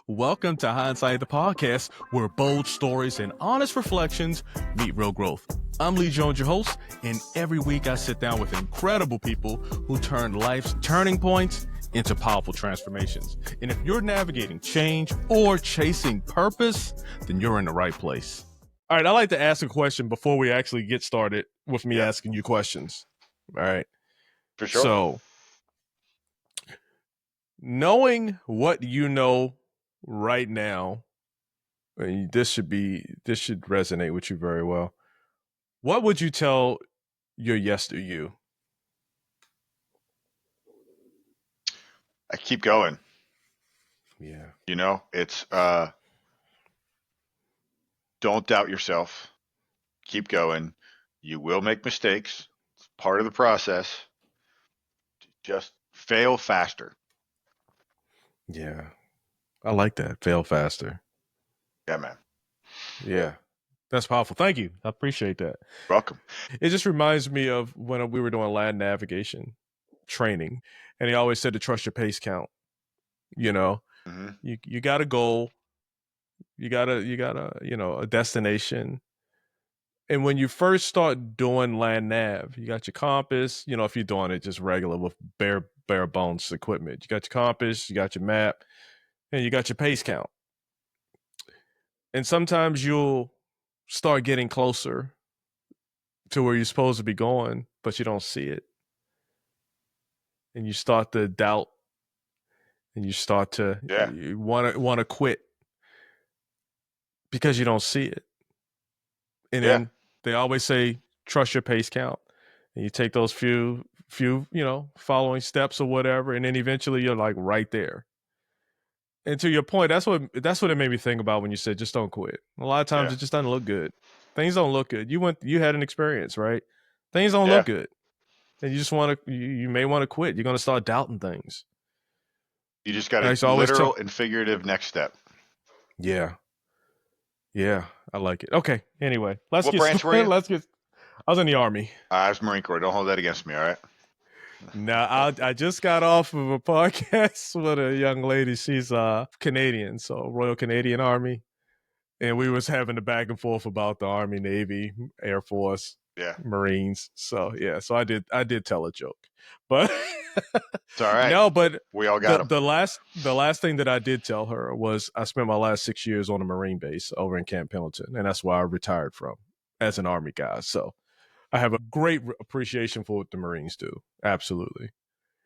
Welcome to Hindsight The Podcast, where bold stories and honest reflections meet real growth. I'm Lee Jones, your host, and every week I sit down with incredible people who turn life's turning points into powerful transformations. And if you're navigating change or chasing purpose, then you're in the right place. All right, I like to ask a question before we actually get started with me asking you questions. All right. For sure. So, knowing what you know right now, and this should resonate with you very well. What would you tell your yester you? I keep going. Yeah. You know, it's don't doubt yourself. Keep going. You will make mistakes. It's part of the process. Just fail faster. Yeah. I like that. Fail faster. Yeah, man. Yeah. That's powerful. Thank you. I appreciate that. Welcome. It just reminds me of when we were doing land navigation training, and he always said to trust your pace count. You know, you got a goal, you got a destination. And when you first start doing land nav, you got your compass, if you're doing it just regular with bare bones equipment, you got your compass, you got your map, and you got your pace count. And sometimes you'll start getting closer to where you're supposed to be going, but you don't see it. And you start to doubt, and you start to you want to quit because you don't see it. And then they always say, trust your pace count. And you take those few, following steps or whatever. And then eventually you're like right there. And to your point, that's what it made me think about when you said, just don't quit. A lot of times it just doesn't look good. Things don't look good. You had an experience, right? Things don't look good. And you just you may want to quit. You're going to start doubting things. You just got a literal and figurative next step. Yeah. Yeah, I like it. Okay. Anyway, what branch were you? I was in the Army. I was Marine Corps. Don't hold that against me, all right? Now, I just got off of a podcast with a young lady. She's Canadian, so Royal Canadian Army. And we was having the back and forth about the Army, Navy, Air Force, Marines. So, so I did tell a joke. But it's all right. No, but we all got them. The last thing that I did tell her was I spent my last 6 years on a Marine base over in Camp Pendleton, and that's where I retired from as an Army guy. So I have a great appreciation for what the Marines do. Absolutely.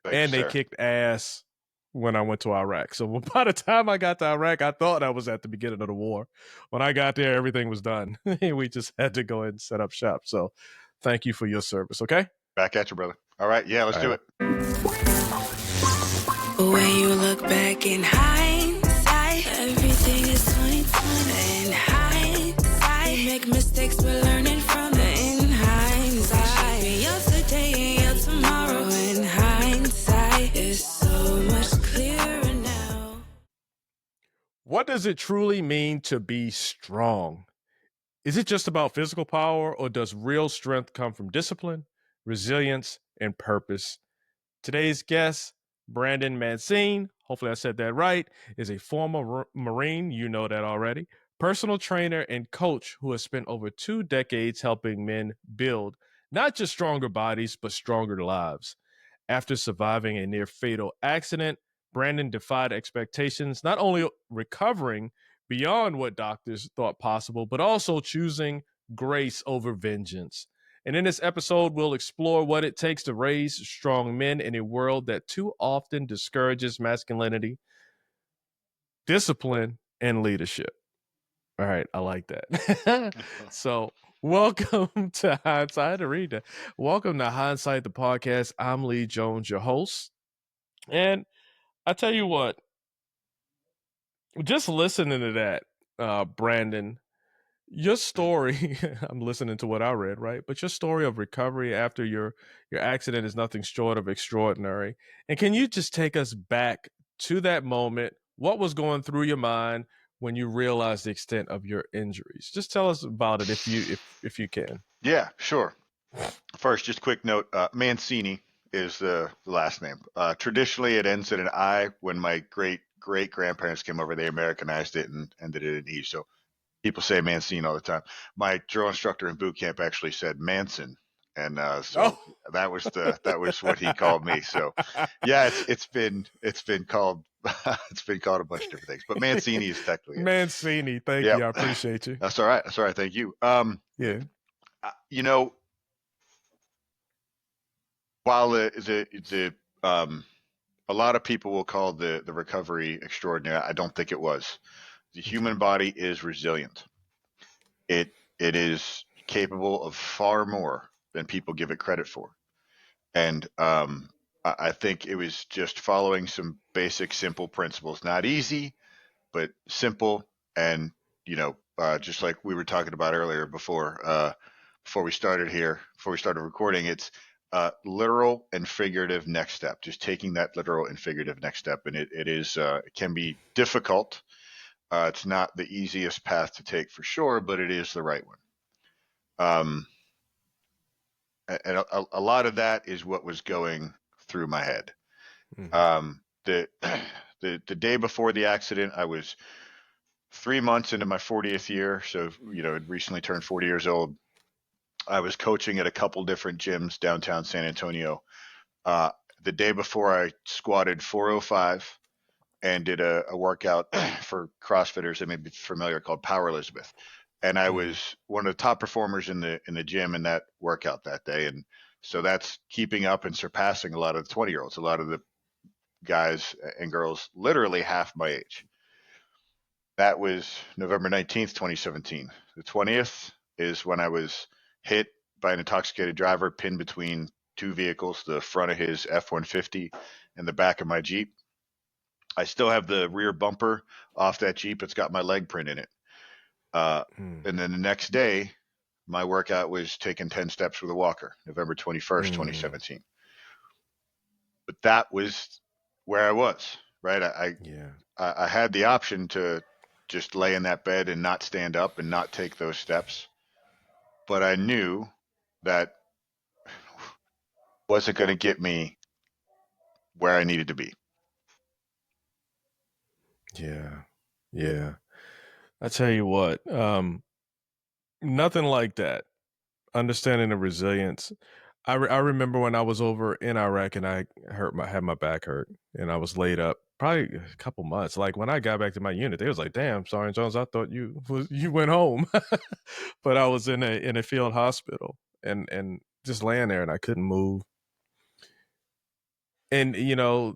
Thanks, they kicked ass when I went to Iraq. So by the time I got to Iraq, I thought I was at the beginning of the war. When I got there, everything was done. We just had to go ahead and set up shop. So thank you for your service, okay? Back at you, brother. All right, let's do it. When you look back in hindsight, everything is 20/20. In hindsight, we make mistakes, we're learning from it. In hindsight, yesterday and your tomorrow. In hindsight, is so much clearer now. What does it truly mean to be strong? Is it just about physical power, or does real strength come from discipline, resilience, and purpose? Today's guest, Brandon Mancine, hopefully I said that right, is a former Marine, you know that already, personal trainer and coach who has spent over 2 decades helping men build not just stronger bodies, but stronger lives. After surviving a near-fatal accident, Brandon defied expectations, not only recovering beyond what doctors thought possible, but also choosing grace over vengeance. And in this episode, we'll explore what it takes to raise strong men in a world that too often discourages masculinity, discipline, and leadership. All right, I like that. So welcome to Hindsight. I had to read that. Welcome to Hindsight The Podcast. I'm Lee Jones, your host. And I tell you what, just listening to that, Brandon, your story, I'm listening to what I read, right? But your story of recovery after your accident is nothing short of extraordinary. And can you just take us back to that moment? What was going through your mind when you realized the extent of your injuries? Just tell us about it if you can. Yeah, sure. First, just a quick note, Mancini is the last name. Traditionally, it ends in an I when my great great grandparents came over. They Americanized it and did it in E. So people say Mancine all the time. My drill instructor in boot camp actually said Manson. And so that was what he called me. So yeah, it's been called it's been called a bunch of different things, but Mancini is technically it. Mancini, thank Yep. you. I appreciate you. That's all right. Thank you. Yeah. You know, while a lot of people will call the recovery extraordinary, I don't think it was. The human body is resilient. It is capable of far more than people give it credit for. And I think it was just following some basic, simple principles. Not easy, but simple. And, just like we were talking about earlier before we started recording, it's literal and figurative next step. Just taking that literal and figurative next step. And it can be difficult. It's not the easiest path to take for sure, but it is the right one. And a lot of that is what was going through my head. Mm-hmm. The day before the accident, I was 3 months into my 40th year. So, I'd recently turned 40 years old. I was coaching at a couple different gyms downtown San Antonio. The day before, I squatted 405 and did a workout for CrossFitters that may be familiar called Power Elizabeth. And I was one of the top performers in the gym in that workout that day. And so that's keeping up and surpassing a lot of the 20-year-olds, a lot of the guys and girls literally half my age. That was November 19th, 2017. The 20th is when I was hit by an intoxicated driver pinned between two vehicles, the front of his F-150 and the back of my Jeep. I still have the rear bumper off that Jeep. It's got my leg print in it. And then the next day, my workout was taking 10 steps with a walker, November 21st, 2017. But that was where I was, right? I had the option to just lay in that bed and not stand up and not take those steps. But I knew that wasn't going to get me where I needed to be. Yeah. Yeah. I tell you what, nothing like that. Understanding the resilience. I remember when I was over in Iraq and I had my back hurt and I was laid up probably a couple months. Like when I got back to my unit, they was like, "Damn, Sergeant Jones, I thought you went home," but I was in a field hospital and just laying there and I couldn't move. And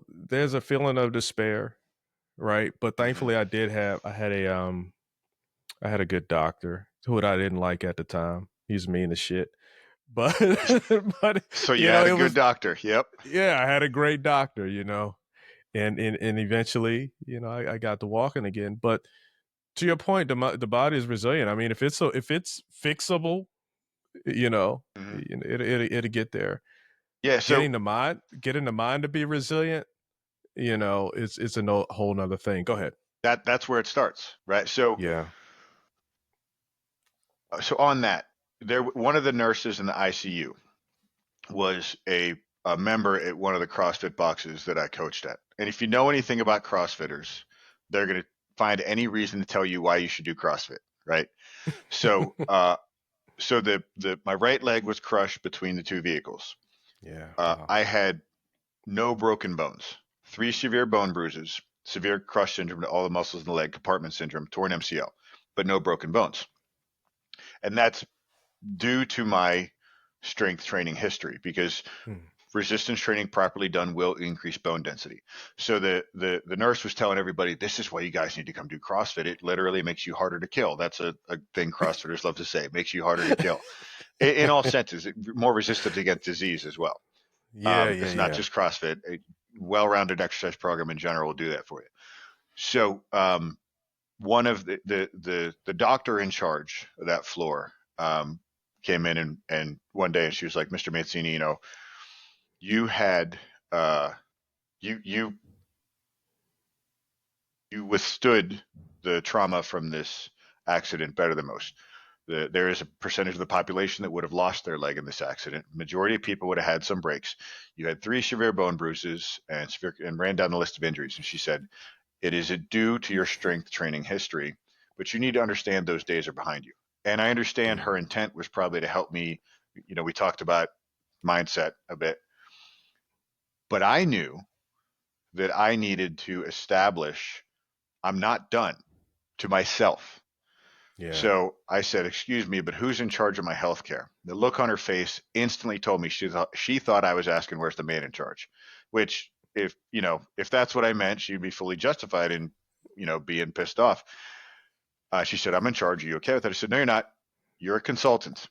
there's a feeling of despair, right? But thankfully, I had a good doctor who I didn't like at the time. He's mean as shit. But so you had a good doctor. Yep. Yeah, I had a great doctor, and eventually, I got to walking again. But to your point, the body is resilient. I mean, if it's fixable, it'll get there. Yeah. So getting the mind to be resilient, it's a whole nother thing. Go ahead. That's where it starts, right? So yeah. So on that, one of the nurses in the ICU was a member at one of the CrossFit boxes that I coached at. And if you know anything about CrossFitters, they're going to find any reason to tell you why you should do CrossFit, right? So, my right leg was crushed between the two vehicles. Yeah. Wow. I had no broken bones, 3 severe bone bruises, severe crush syndrome to all the muscles in the leg, compartment syndrome, torn MCL, but no broken bones. And that's due to my strength training history, because resistance training properly done will increase bone density. So the nurse was telling everybody, this is why you guys need to come do CrossFit. It literally makes you harder to kill. That's a thing CrossFitters love to say. It makes you harder to kill. In all senses, more resistant against disease as well. It's not just CrossFit. A well-rounded exercise program in general will do that for you. So one of the doctor in charge of that floor came in and one day and she was like, "Mr. Mancini, you had you withstood the trauma from this accident better than most. There is a percentage of the population that would have lost their leg in this accident. Majority of people would have had some breaks. You had 3 severe bone bruises and ran down the list of injuries." And she said, It is due to your strength training history, but you need to understand those days are behind you. And I understand her intent was probably to help me. We talked about mindset a bit, but I knew that I needed to establish I'm not done to myself. Yeah. So I said, excuse me, but who's in charge of my health care? The look on her face instantly told me she thought I was asking where's the man in charge, which if that's what I meant, she'd be fully justified in, being pissed off. She said, I'm in charge. Are you okay with that? I said, no, you're not. You're a consultant.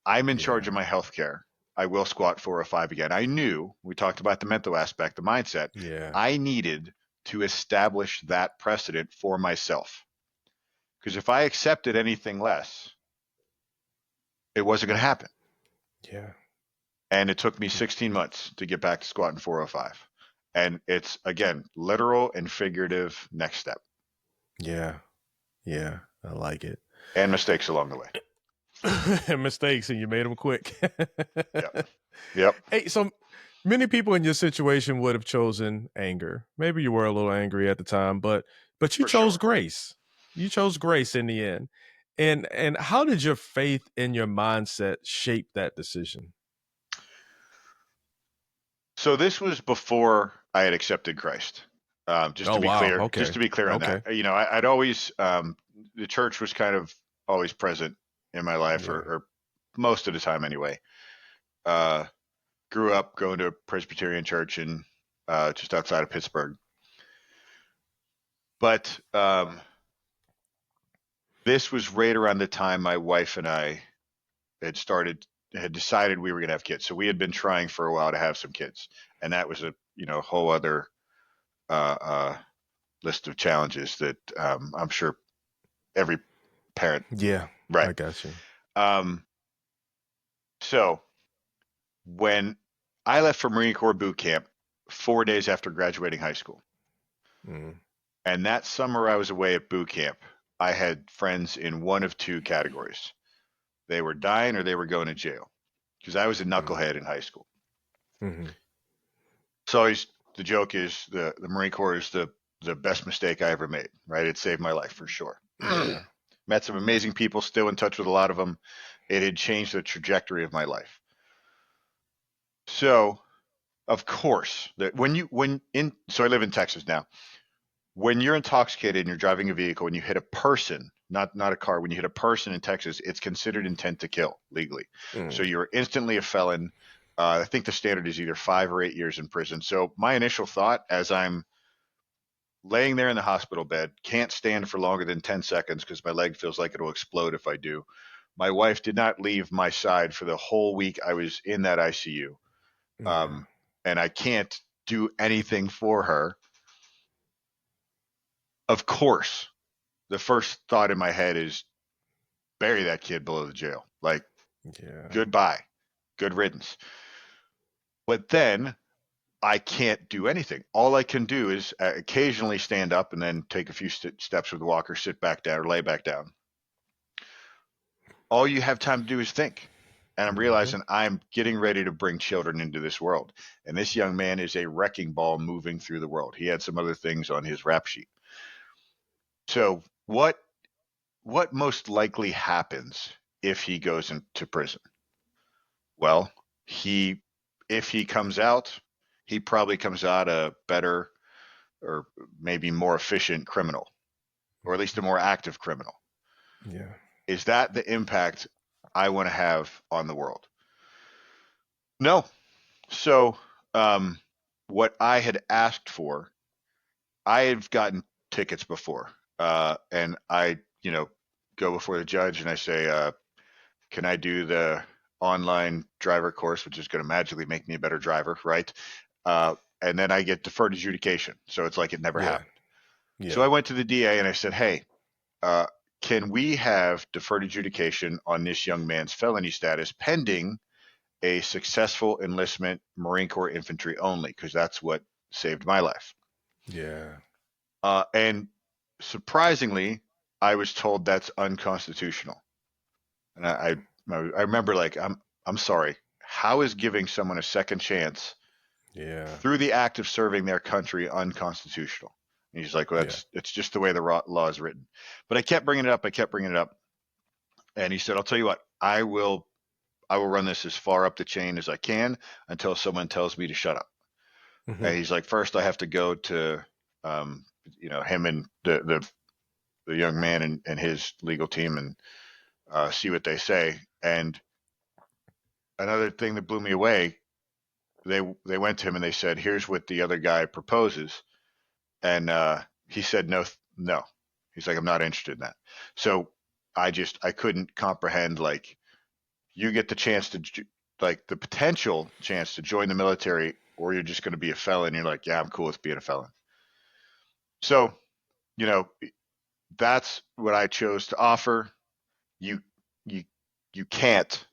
I'm in charge of my health care. I will squat 405 again. I knew, we talked about the mental aspect, the mindset. Yeah. I needed to establish that precedent for myself. Because if I accepted anything less, it wasn't going to happen. Yeah. And it took me 16 months to get back to squatting 405. And it's, again, literal and figurative next step. Yeah. Yeah. I like it. And mistakes along the way. And mistakes, and you made them quick. Yep. Hey, so many people in your situation would have chosen anger. Maybe you were a little angry at the time, but you chose grace. You chose grace in the end. And how did your faith and your mindset shape that decision? So this was before I had accepted Christ. Just to be clear on that. I'd always the church was kind of always present in my life, or most of the time anyway. Grew up going to a Presbyterian church in just outside of Pittsburgh. But this was right around the time my wife and I had decided we were going to have kids. So we had been trying for a while to have some kids, and that was a whole other list of challenges that I'm sure every parent. Yeah, right. I got you. So when I left for Marine Corps boot camp 4 days after graduating high school, and that summer I was away at boot camp, I had friends in one of two categories. They were dying or they were going to jail, because I was a knucklehead in high school. So the joke is the Marine Corps is the best mistake I ever made, right? It saved my life for sure. Met some amazing people, still in touch with a lot of them. It had changed the trajectory of my life. So, of course, so I live in Texas now. When you're intoxicated and you're driving a vehicle and you hit a person, not a car, when you hit a person in Texas, it's considered intent to kill legally. So you're instantly a felon. I think the standard is either 5 or 8 years in prison. So my initial thought, as I'm laying there in the hospital bed, can't stand for longer than 10 seconds because my leg feels like it'll explode if I do. My wife did not leave my side for the whole week I was in that ICU. And I can't do anything for her. Of course, the first thought in my head is bury that kid below the jail. Like, goodbye, good riddance. But then I can't do anything. All I can do is occasionally stand up and then take a few steps with the walker, sit back down or lay back down. All you have time to do is think. And I'm realizing I'm getting ready to bring children into this world. And this young man is a wrecking ball moving through the world. He had some other things on his rap sheet. So what most likely happens if he goes into prison? Well, if he comes out, he probably comes out a better or maybe more efficient criminal, or at least a more active criminal. Yeah. Is that the impact I want to have on the world? No. So what I had asked for, I have gotten tickets before. And I, go before the judge and I say, can I do the online driver course, which is going to magically make me a better driver, right? And then I get deferred adjudication. So it's like it never happened. Yeah. So I went to the DA and I said, hey, can we have deferred adjudication on this young man's felony status pending a successful enlistment, Marine Corps infantry only? Because that's what saved my life. Yeah. And surprisingly, I was told that's unconstitutional. And I remember, like, I'm sorry. How is giving someone a second chance through the act of serving their country unconstitutional? And he's like, well, it's just the way the law is written. But I kept bringing it up. And he said, I'll tell you what, I will run this as far up the chain as I can until someone tells me to shut up. Mm-hmm. And he's like, first I have to go to, him and the young man and his legal team and see what they say. And another thing that blew me away, they went to him and they said, here's what the other guy proposes. And he said, no. He's like, I'm not interested in that. So I couldn't comprehend, like, you get the chance to, like, the potential chance to join the military, or you're just going to be a felon. You're like, yeah, I'm cool with being a felon. So, that's what I chose to offer. You can't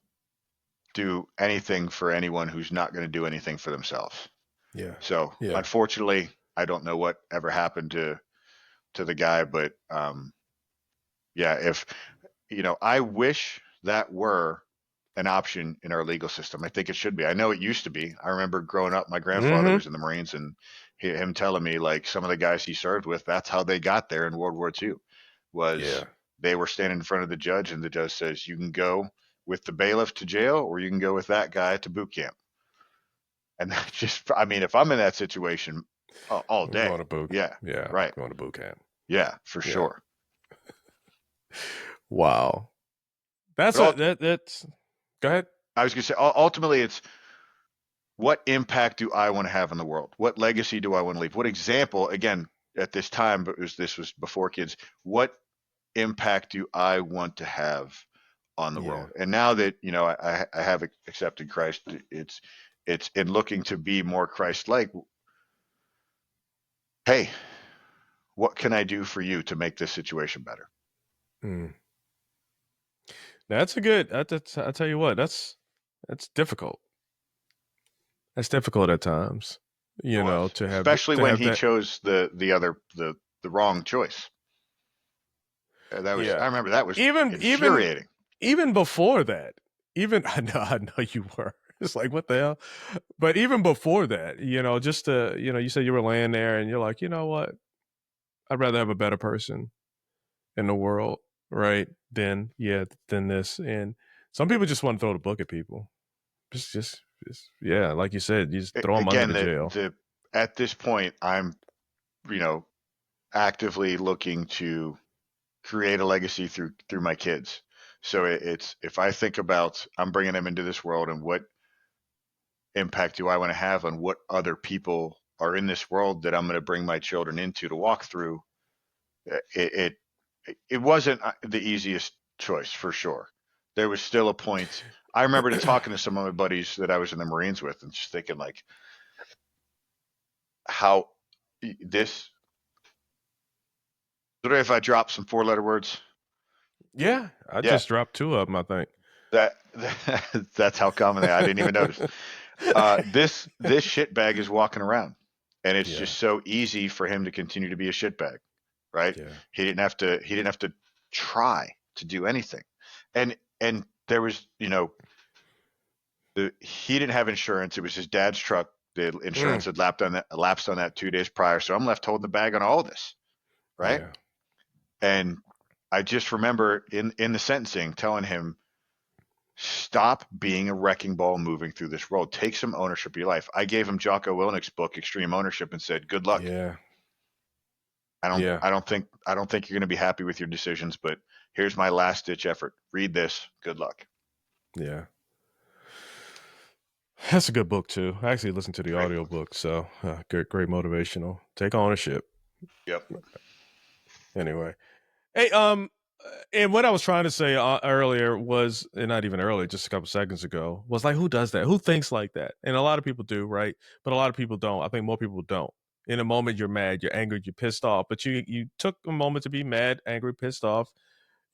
do anything for anyone who's not going to do anything for themselves. Yeah. So unfortunately, I don't know what ever happened to the guy, but if I wish that were an option in our legal system. I think it should be. I know it used to be. I remember growing up, my grandfather was in the Marines, and him telling me, like, some of the guys he served with, that's how they got there in World War II. They were standing in front of the judge, and the judge says, you can go with the bailiff to jail, or you can go with that guy to boot camp. And that just, I mean, if I'm in that situation all day, going to boot. Yeah, right, going to boot camp. Yeah, for sure. Wow, that's that's. Go ahead. I was going to say, ultimately, it's what impact do I want to have in the world? What legacy do I want to leave? What example? Again, at this time, but this was before kids. What impact do I want to have on the world? And now that I have accepted Christ, it's in looking to be more Christ-like. Hey, what can I do for you to make this situation better? That's a good. I'll tell you what. That's difficult. That's difficult at times. To have, especially when he chose the wrong choice. That was. I remember that was infuriating. Even before that, I know you were. It's like, what the hell? But even before that, just to, you said you were laying there and you're like, you know what? I'd rather have a better person in the world, right? Than this. And some people just want to throw the book at people. Just like you said, you just throw them under the jail. At this point, I'm, actively looking to create a legacy through my kids. So it's, if I think about, I'm bringing them into this world, and what impact do I want to have on what other people are in this world that I'm going to bring my children into to walk through. It wasn't the easiest choice, for sure. There was still a point. I remember talking to some of my buddies that I was in the Marines with, and just thinking, like, how this. What if I drop some 4-letter words? Yeah, I just dropped 2 of them, I think. That's how common they are. I didn't even notice. This shitbag is walking around, and it's just so easy for him to continue to be a shitbag, right? Yeah. He didn't have to try to do anything, and there was, he didn't have insurance. It was his dad's truck. The insurance had lapsed on that 2 days prior, so I'm left holding the bag on all of this, right? Yeah. And I just remember in the sentencing telling him, stop being a wrecking ball moving through this world. Take some ownership of your life. I gave him Jocko Willenick's book, Extreme Ownership, and said, good luck. Yeah. I don't think you're going to be happy with your decisions, but here's my last ditch effort. Read this. Good luck. Yeah. That's a good book too. I actually listened to the audio book, so great motivational. Take ownership. Yep. Anyway, hey, and what I was trying to say earlier was, and not even earlier, just a couple seconds ago, was like, who does that? Who thinks like that? And a lot of people do, right? But a lot of people don't. I think more people don't. In a moment, you're mad, you're angry, you're pissed off, but you took a moment to be mad, angry, pissed off.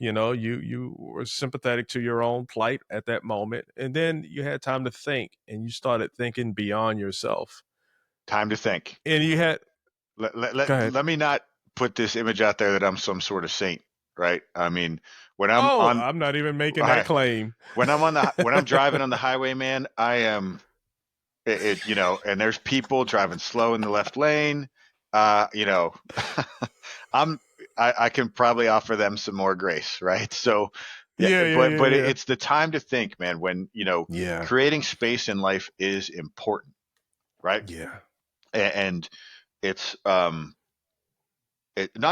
You were sympathetic to your own plight at that moment, and then you had time to think, and you started thinking beyond yourself. Time to think. And you had. Let me not put this image out there that I'm some sort of saint. Right. I mean, when I'm not even making that claim. When I'm driving on the highway, man, I am, and there's people driving slow in the left lane, You know, I can probably offer them some more grace, right? So, yeah, Yeah, yeah, but yeah, yeah. it's the time to think, man. When Yeah, creating space in life is important, right? yeah. And it's not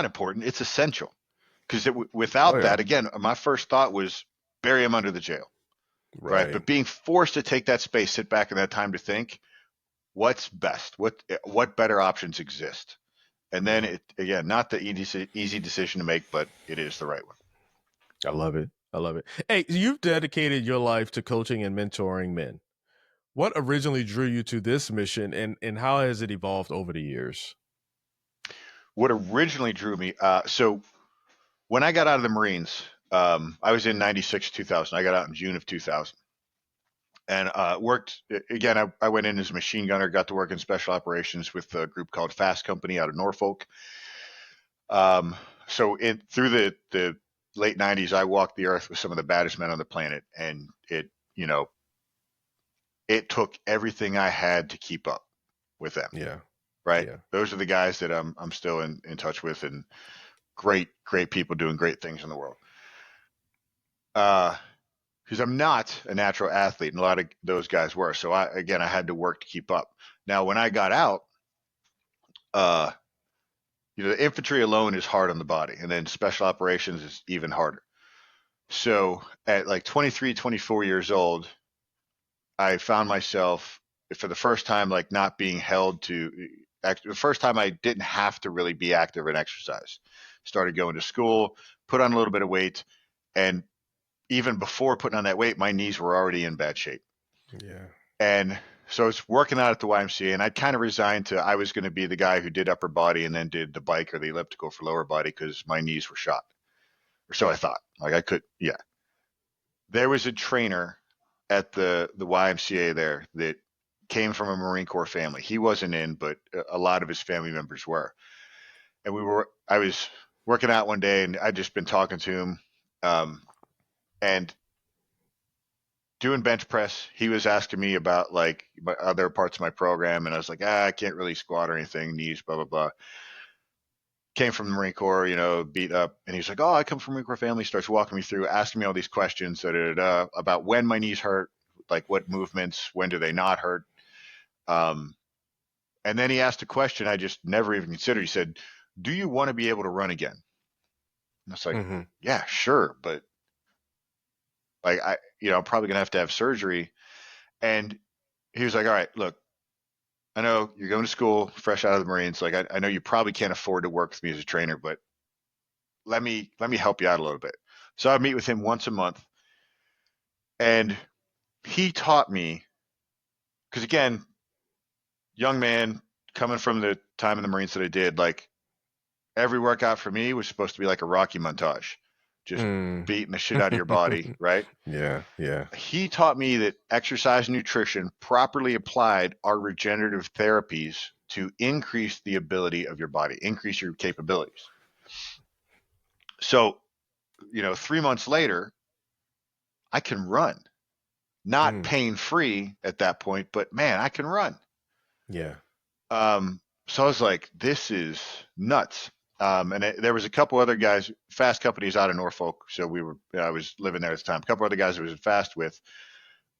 important; it's essential because Oh without yeah, that, again, my first thought was bury him under the jail, right? right. But being forced to take that space, sit back, and that time to think, what's best? What better options exist? And then Yeah, it again, not the easy decision to make, but it is the right one. I love it. I love it. Hey, you've dedicated your life to coaching and mentoring men. What originally drew you to this mission, and how has it evolved over the years? What originally drew me, so when I got out of the Marines, I was in '96, 2000. I got out in June of 2000, and worked again. I went in as a machine gunner, got to work in special operations with a group called Fast Company out of Norfolk. Um, so through the late '90s, I walked the earth with some of the baddest men on the planet, and it took everything I had to keep up with them. Yeah, Right? yeah, Those are the guys that I'm still in touch with, and great people doing great things in the world. Because I'm not a natural athlete, and a lot of those guys were. So I had to work to keep up. Now, when I got out, uh, the infantry alone is hard on the body, and then special operations is even harder. So at like 23, 24 years old, I found myself for the first time like not being held to. The first time I didn't have to really be active in exercise. Started going to school, put on a little bit of weight, and even before putting on that weight, my knees were already in bad shape. yeah, And so I was working out at the YMCA, and I kind of resigned to I was going to be the guy who did upper body and then did the bike or the elliptical for lower body because my knees were shot. Or so I thought. Like I could, yeah. There was a trainer at the YMCA there that came from a Marine Corps family. He wasn't in, but a lot of his family members were. And I was working out one day, and I'd just been talking to him, and doing bench press. He was asking me about like other parts of my program, and I was like, I can't really squat or anything, knees, blah blah blah. Came from the Marine Corps, beat up, and he's like, oh, I come from a Marine Corps family. Starts walking me through, asking me all these questions about when my knees hurt, like what movements, when do they not hurt. Um, and then he asked a question I just never even considered. He said, "Do you want to be able to run again?" And I was like, hmm "Yeah, sure, but like I'm probably gonna have to have surgery." And he was like, "All right, look, I know you're going to school fresh out of the Marines. Like, I know you probably can't afford to work with me as a trainer, but let me help you out a little bit." So I meet with him once a month, and he taught me because again, young man coming from the time in the Marines that I did, like every workout for me was supposed to be like a Rocky montage, just Mm. beating the shit out of your body, right? Yeah, yeah, He taught me that exercise and nutrition properly applied are regenerative therapies to increase the ability of your body, increase your capabilities. So, 3 months later, I can run, not mm. pain free at that point, but man, I can run. Yeah, So I was like, this is nuts. And there was a couple other guys, Fast Companies out of Norfolk. So I was living there at the time. A couple other guys I was fast with.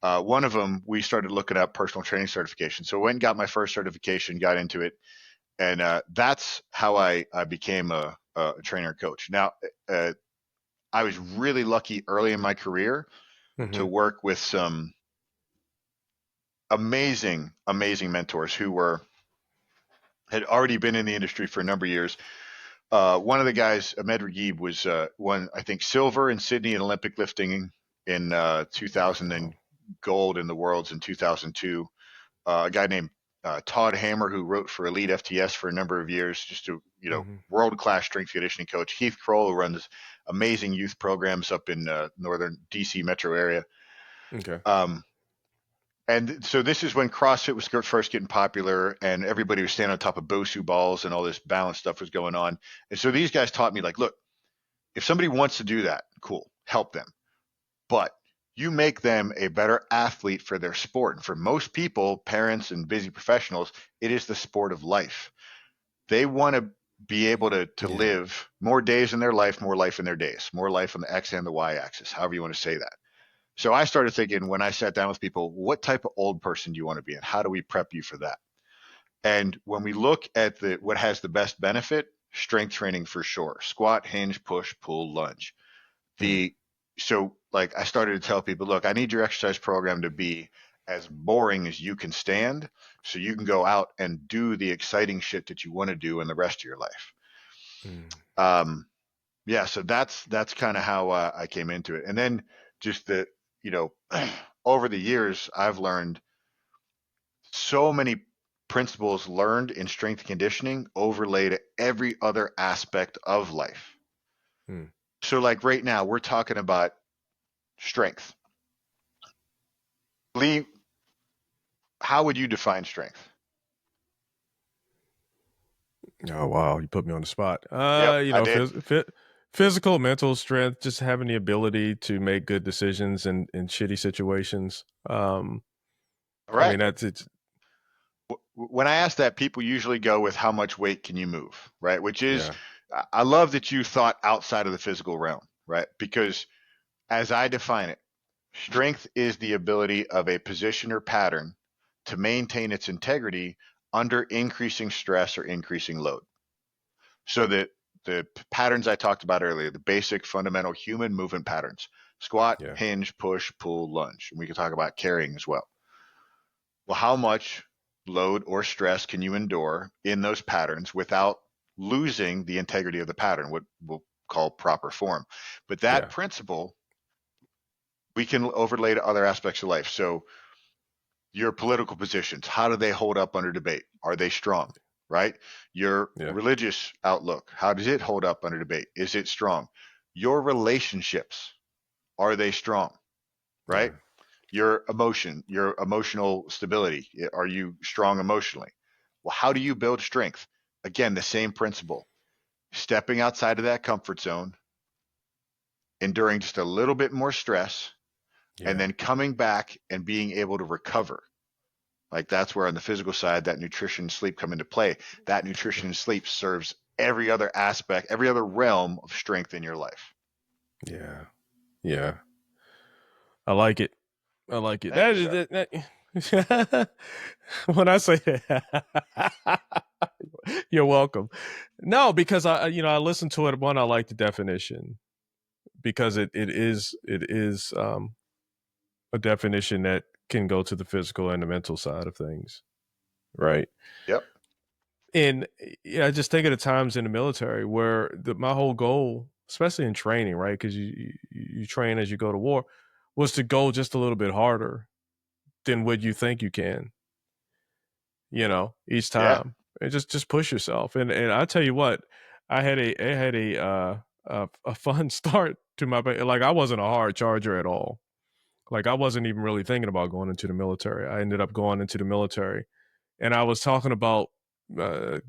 One of them, we started looking up personal training certification. So I went and got my first certification, got into it. And that's how I became a trainer coach. Now, I was really lucky early in my career to hmm work with some amazing, amazing mentors who had already been in the industry for a number of years. One of the guys, Ahmed Ragib, was won, I think, silver in Sydney in Olympic lifting in 2000 and wow. gold in the Worlds in 2002. A guy named Todd Hammer, who wrote for Elite FTS for a number of years, just a hmm world-class strength conditioning coach. Heath Kroll, who runs amazing youth programs up in northern DC metro area. Okay. Um, and so this is when CrossFit was first getting popular, and everybody was standing on top of Bosu balls, and all this balance stuff was going on. And so these guys taught me, like, look, if somebody wants to do that, cool, help them. But you make them a better athlete for their sport. And for most people, parents and busy professionals, it is the sport of life. They want to be able to live more days in their life, more life in their days, more life on the X and the Y axis, however you want to say that. So I started thinking when I sat down with people, what type of old person do you want to be and how do we prep you for that? And when we look at what has the best benefit, strength training for sure. Squat, hinge, push, pull, lunge. So like I started to tell people, look, I need your exercise program to be as boring as you can stand so you can go out and do the exciting shit that you want to do in the rest of your life. Yeah, so that's kind of how I came into it. And then just over the years, I've learned so many principles learned in strength conditioning overlaid to every other aspect of life. So like right now, we're talking about strength. Lee, how would you define strength? Oh, wow. You put me on the spot. Yep, I did. Physical, mental strength, just having the ability to make good decisions in shitty situations. All right. I mean, that's it. When I ask that, people usually go with how much weight can you move, right? Which is, I love that you thought outside of the physical realm, right? Because as I define it, strength is the ability of a position or pattern to maintain its integrity under increasing stress or increasing load. So that the patterns I talked about earlier, the basic fundamental human movement patterns, squat, hinge, push, pull, lunge. And we can talk about carrying as well. Well, how much load or stress can you endure in those patterns without losing the integrity of the pattern, what we'll call proper form? But that principle we can overlay to other aspects of life. So your political positions, how do they hold up under debate? Are they strong? Right? Your religious outlook, how does it hold up under debate? Is it strong? Your relationships, are they strong? Right? Your emotional stability, are you strong emotionally? Well, how do you build strength? Again, the same principle. Stepping outside of that comfort zone, enduring just a little bit more stress, and then coming back and being able to recover. Like that's where on the physical side, that nutrition and sleep come into play. That nutrition and sleep serves every other aspect, every other realm of strength in your life. Yeah. Yeah. I like it. I like it. When I say that, you're welcome. No, because I listen to it. One, I like the definition because it is a definition that can go to the physical and the mental side of things. Right. Yep. And I just think of the times in the military where my whole goal, especially in training, right, because you train as you go to war, was to go just a little bit harder than what you think you can. Each time, and just push yourself. And I tell you what, I had a fun start to my, like I wasn't a hard charger at all. Like I wasn't even really thinking about going into the military. I ended up going into the military, and I was talking about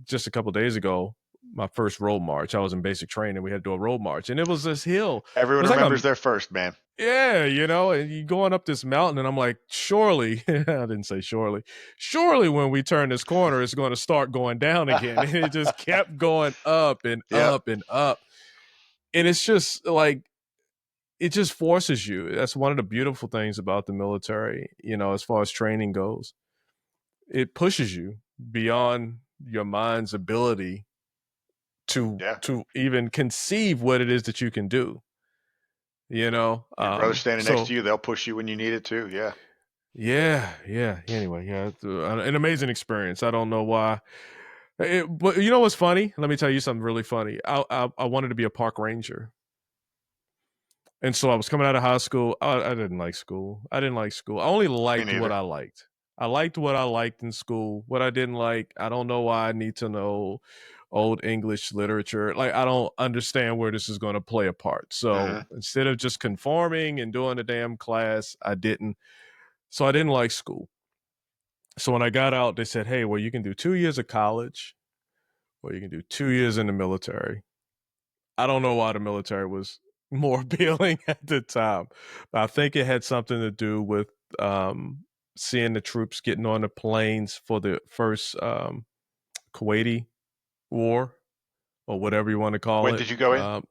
just a couple of days ago, my first road march. I was in basic training. We had to do a road march, and it was this hill. Everyone remembers their first, man. Yeah, and you going up this mountain, and I'm like, surely, I didn't say surely when we turn this corner, it's going to start going down again. And it just kept going up and up and up. And it's just like, it just forces you. That's one of the beautiful things about the military, as far as training goes. It pushes you beyond your mind's ability to even conceive what it is that you can do. Your brother standing next to you, they'll push you when you need it too. Anyway, it's an amazing experience. I don't know why, but you know what's funny? Let me tell you something really funny. I wanted to be a park ranger, and so I was coming out of high school. I didn't like school. I only liked what I liked. I liked what I liked in school. What I didn't like, I don't know why I need to know old English literature. Like, I don't understand where this is going to play a part. So instead of just conforming and doing the damn class, I didn't. So I didn't like school. So when I got out, they said, hey, well, you can do 2 years of college or you can do 2 years in the military. I don't know why the military was more appealing at the time, but I think it had something to do with seeing the troops getting on the planes for the first Kuwaiti war or whatever you want to call When it. did you go in?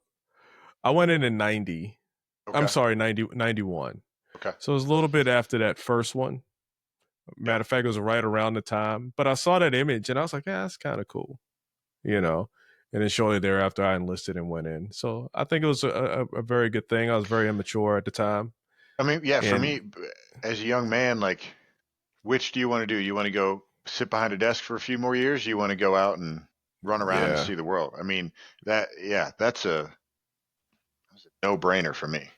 I went in 90. I'm Okay. sorry, 91. Okay. So it was a little bit after that first one. Matter Yeah. of fact, it was right around the time. But I saw that image and I was like, yeah, that's kind of cool, you know. And then shortly thereafter, I enlisted and went in. So I think it was a very good thing. I was very immature at the time. I mean, yeah, for And me, as a young man, like, which do you want to do? You want to go sit behind a desk for a few more years? You want to go out and run around and yeah, see the world? I mean, that's a no-brainer for me.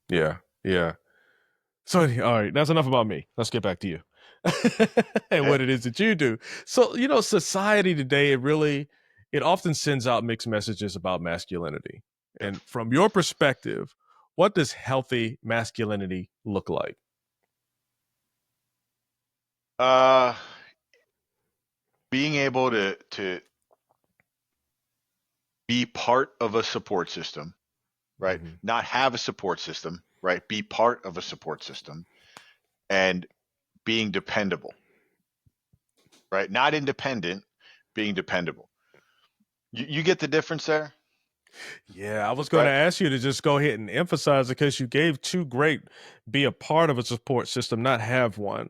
yeah, yeah. So, all right, that's enough about me. Let's get back to you and Yeah. what it is that you do. So, society today, it often sends out mixed messages about masculinity. Yeah. And from your perspective, what does healthy masculinity look like? Being able to be part of a support system, right? Mhm. Not have a support system, right? Be part of a support system, and being dependable, right? Not independent, being dependable. You get the difference there? Yeah, I was going to Right. ask you to just go ahead and emphasize it because you gave two great be a part of a support system, not have one.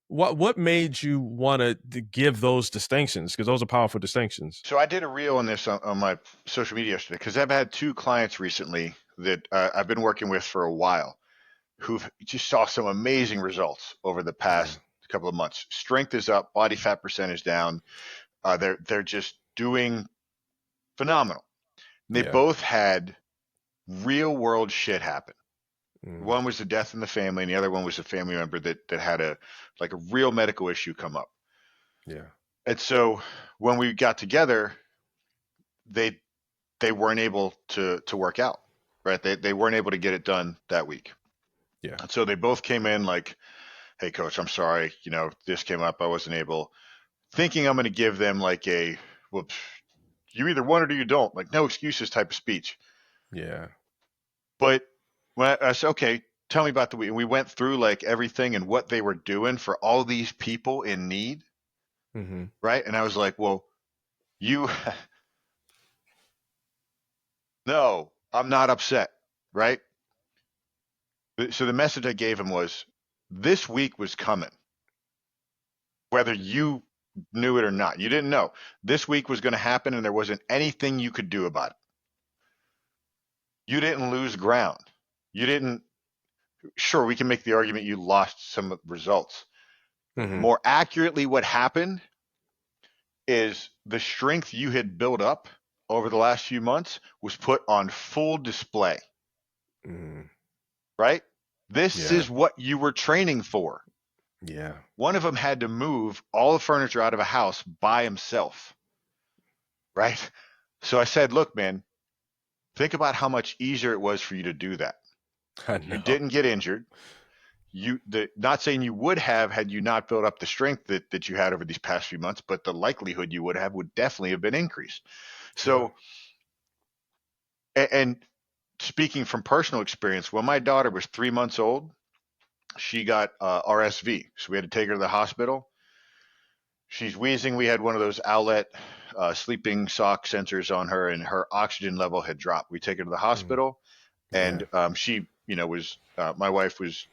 What made you want to give those distinctions? Because those are powerful distinctions. So I did a reel on this on my social media yesterday because I've had two clients recently that I've been working with for a while who've just saw some amazing results over the past couple of months. Strength is up, body fat percentage down. They're just doing phenomenal. And they Yeah. both had real world shit happen. Mm. One was the death in the family, and the other one was a family member that had a real medical issue come up. Yeah. And so when we got together, they weren't able to work out, right? They weren't able to get it done that week. Yeah. And so they both came in like, hey, coach, I'm sorry. This came up. I wasn't able, thinking I'm going to give them like well, you either want it or you don't, like no excuses type of speech. Yeah. But when I said, okay, tell me about the week. And we went through like everything and what they were doing for all these people in need. Mm-hmm. Right. And I was like, well, no, I'm not upset. Right. So the message I gave him was this week was coming, whether you knew it or not. You didn't know. This week was going to happen and there wasn't anything you could do about it. You didn't lose ground. You didn't. Sure, we can make the argument you lost some results. Mm-hmm. More accurately, what happened is the strength you had built up over the last few months was put on full display. Mm. Right? This is what you were training for. Yeah. One of them had to move all the furniture out of a house by himself. Right? So I said, look, man, think about how much easier it was for you to do that. I know. You didn't get injured. Not saying you would have had you not built up the strength that you had over these past few months, but the likelihood you would definitely have been increased. So, and speaking from personal experience, when my daughter was 3 months old, she got RSV. So we had to take her to the hospital. She's wheezing. We had one of those outlet sleeping sock sensors on her, and her oxygen level had dropped. We take her to the hospital, and she, was my wife was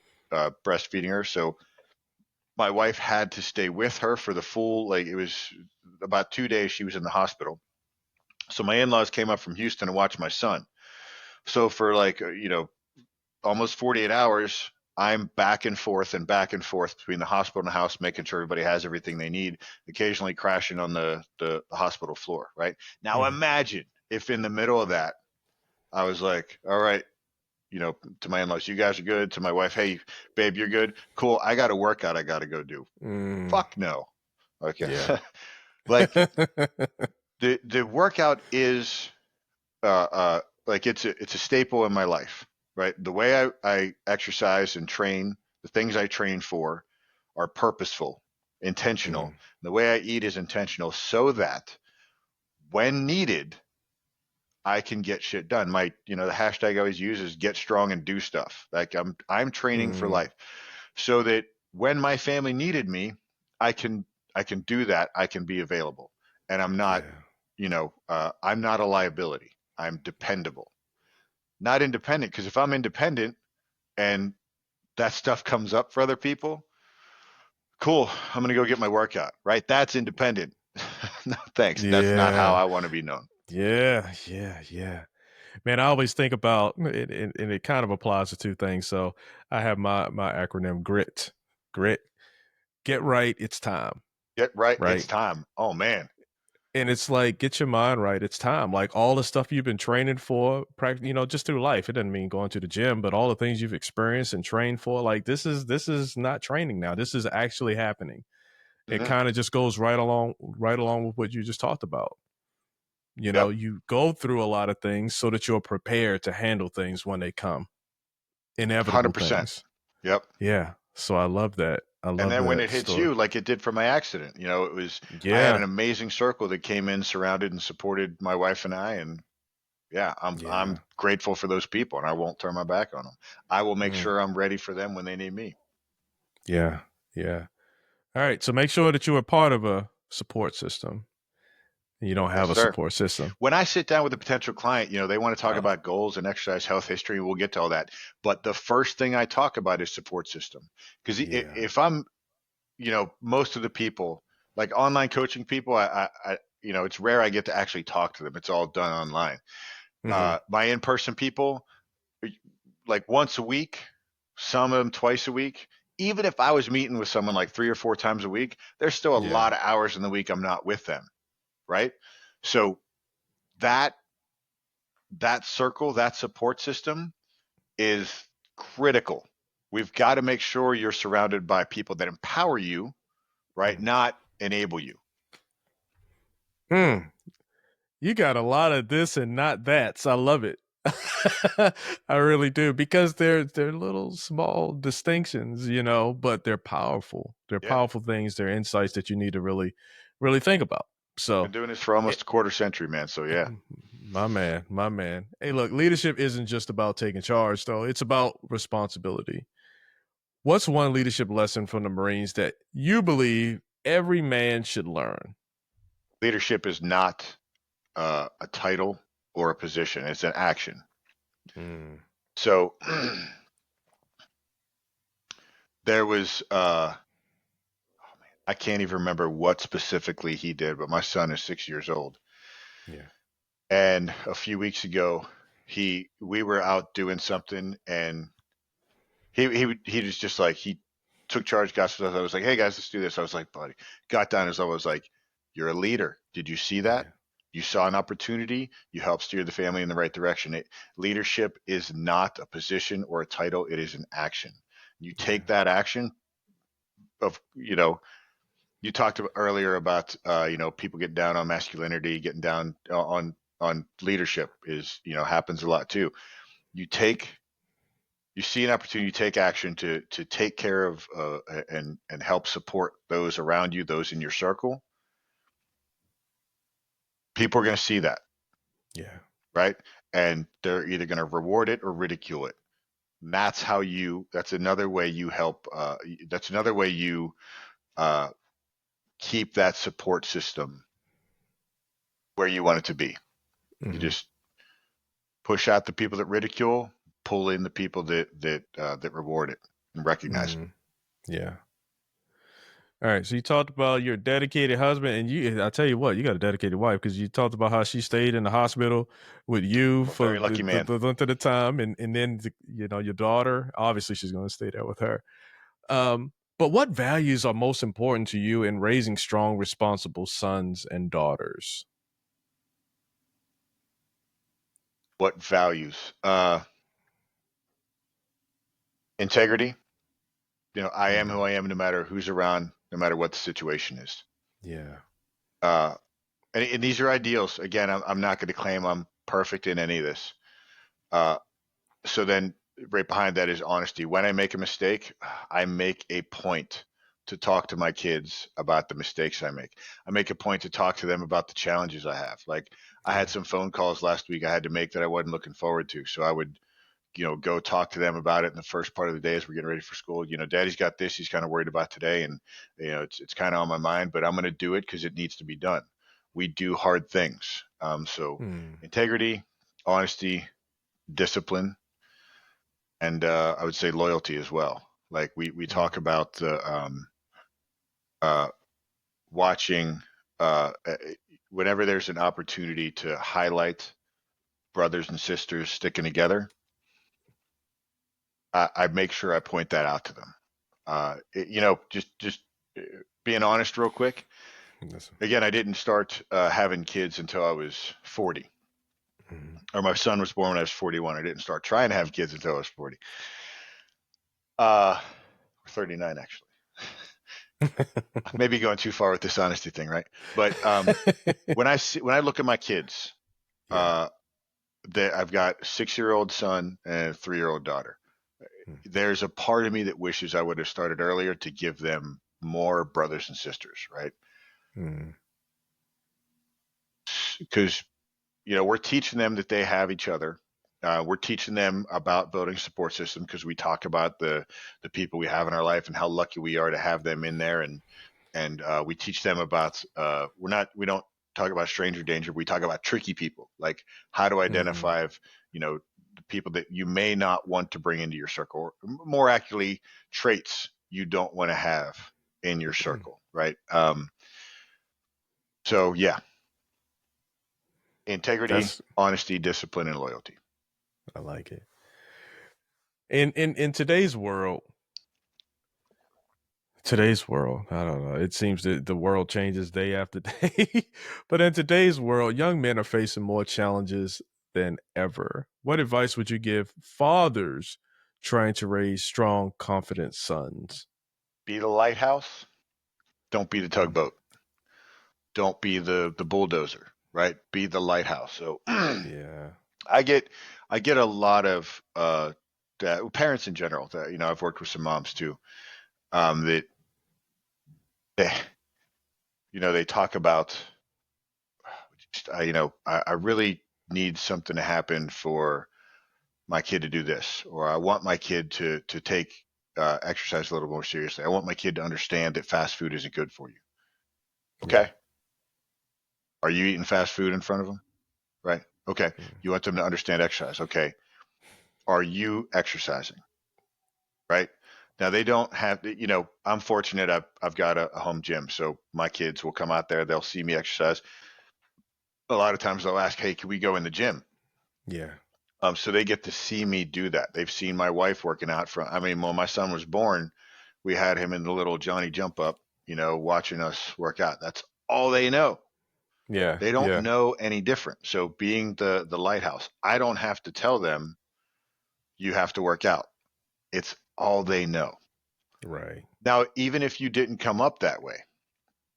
breastfeeding her, so my wife had to stay with her for the full, it was about 2 days she was in the hospital. So my in-laws came up from Houston to watch my son. So for almost 48 hours, I'm back and forth between the hospital and the house, making sure everybody has everything they need, occasionally crashing on the hospital floor. Right now, imagine if in the middle of that, I was like, all right, to my in-laws, you guys are good. To my wife, hey, babe, you're good. Cool. I got a workout I got to go do. Fuck no. Okay. Yeah. The workout is it's a staple in my life, right? The way I exercise and train, the things I train for are purposeful, intentional. The way I eat is intentional so that when needed, I can get shit done. The hashtag I always use is get strong and do stuff. Like I'm training for life so that when my family needed me, I can do that. I can be available, and I'm not I'm not a liability. I'm dependable, not independent. Because if I'm independent and that stuff comes up for other people, cool, I'm going to go get my workout, right? That's independent. No, thanks. That's not how Yeah. I want to be known. Yeah. Man, I always think about it, and it kind of applies to two things. So I have my acronym GRIT. Grit. Get right. It's time. Get right. It's Right. time. Oh, man. And it's like, get your mind right. It's time. Like all the stuff you've been training for, just through life. It doesn't mean going to the gym, but all the things you've experienced and trained for, like this is not training now. This is actually happening. It Mm-hmm. kind of just goes right along with what you just talked about. Yep. You go through a lot of things so that you're prepared to handle things when they come. Inevitable 100%. things. Yep. Yeah. So I love that. I love And then when that it hits story. you, like it did for my accident, I had an Yeah. amazing circle that came in, surrounded and supported my wife and I. And yeah, I'm Yeah. grateful for those people, and I won't turn my back on them. I will make Mm. sure I'm ready for them when they need me. Yeah. Yeah. All right. So make sure that you are part of a support system. You don't have Yes, a sir. support system. When I sit down with a potential client, they want to talk Oh. about goals and exercise health history. We'll get to all that. But the first thing I talk about is support system. Because Yeah. if I'm, most of the people, like online coaching people, I it's rare I get to actually talk to them. It's all done online. Mhm. My in-person people, like once a week, some of them twice a week. Even if I was meeting with someone like 3 or 4 times a week, there's still a Yeah. lot of hours in the week I'm not with them, right? So that circle, that support system is critical. We've got to make sure you're surrounded by people that empower you, right? Not enable you. You got a lot of this and not that. So I love it. I really do, because they're little small distinctions, but they're powerful. They're Yeah. powerful things. They're insights that you need to really, really think about. So Been doing this for almost a quarter century, man. So yeah. my man. Hey, look, leadership isn't just about taking charge, though. It's about responsibility. What's one leadership lesson from the Marines that you believe every man should learn? Leadership is not a title or a position. It's an action. So there was, I can't even remember what specifically he did, but my son is 6 years old. Yeah. And a few weeks ago, we were out doing something, and he was just like, he took charge, got stuff. I was like, hey guys, let's do this. I was like, buddy, got down as I was like, you're a leader. Did you see that? Yeah. You saw an opportunity. You helped steer the family in the right direction. Leadership is not a position or a title. It is an action. You take that action of, you talked earlier about, people getting down on masculinity, getting down on leadership is, happens a lot too. You see an opportunity, you take action to take care of and help support those around you, those in your circle. People are going to see that. Yeah. Right. And they're either going to reward it or ridicule it. And that's another way you help. That's another way you keep that support system where you want it to be. Mm-hmm. You just push out the people that ridicule, pull in the people that reward it and recognize it. Yeah. All right. So you talked about your dedicated husband, and I tell you what, you got a dedicated wife, because you talked about how she stayed in the hospital with you for very lucky man. the length of the time, and then your daughter. Obviously, she's going to stay there with her. But what values are most important to you in raising strong, responsible sons and daughters? What values? Integrity. I am who I am, no matter who's around, no matter what the situation is. Yeah. And these are ideals. Again, I'm not going to claim I'm perfect in any of this. So then right behind that is honesty. When I make a mistake, I make a point to talk to my kids about the mistakes I make. I make a point to talk to them about the challenges I have. Like I had some phone calls last week I had to make that I wasn't looking forward to. So I would, go talk to them about it in the first part of the day as we're getting ready for school. Daddy's got this, he's kind of worried about today. And, it's kind of on my mind, but I'm going to do it because it needs to be done. we do hard things. So integrity, honesty, discipline, and I would say loyalty as well. Like we talk about the watching whenever there's an opportunity to highlight brothers and sisters sticking together, I make sure I point that out to them. Just being honest real quick. Again, I didn't start having kids until I was 40. Or my son was born when I was 41. I didn't start trying to have kids until I was 40. 39 actually. Maybe going too far with this honesty thing, right? But when I look at my kids, I've got a 6-year-old son and a 3-year-old daughter. There's a part of me that wishes I would have started earlier to give them more brothers and sisters, right? Because we're teaching them that they have each other. We're teaching them about voting support system because we talk about the people we have in our life and how lucky we are to have them in there, and we teach them about we don't talk about stranger danger. We talk about tricky people, like how to identify the people that you may not want to bring into your circle, or more accurately, traits you don't want to have in your circle, right? So yeah. Integrity, honesty, discipline, and loyalty. I like it. In today's world, I don't know. It seems that the world changes day after day. But in today's world, young men are facing more challenges than ever. What advice would you give fathers trying to raise strong, confident sons? Be the lighthouse. Don't be the tugboat. Don't be the bulldozer. Right, be the lighthouse. So yeah, I get a lot of parents in general. That I've worked with some moms too. That they talk about. I really need something to happen for my kid to do this, or I want my kid to take exercise a little more seriously. I want my kid to understand that fast food isn't good for you. Okay. Yeah. Are you eating fast food in front of them? Right. Okay. You want them to understand exercise. Okay. Are you exercising? Right. Now they don't have, I'm fortunate. I've got a home gym. So my kids will come out there. They'll see me exercise. A lot of times they'll ask, hey, can we go in the gym? Yeah. So they get to see me do that. They've seen my wife working out when my son was born, we had him in the little Johnny jump up, watching us work out. That's all they know. Yeah. They don't know any different. So being the lighthouse, I don't have to tell them you have to work out. It's all they know. Right. Now, even if you didn't come up that way,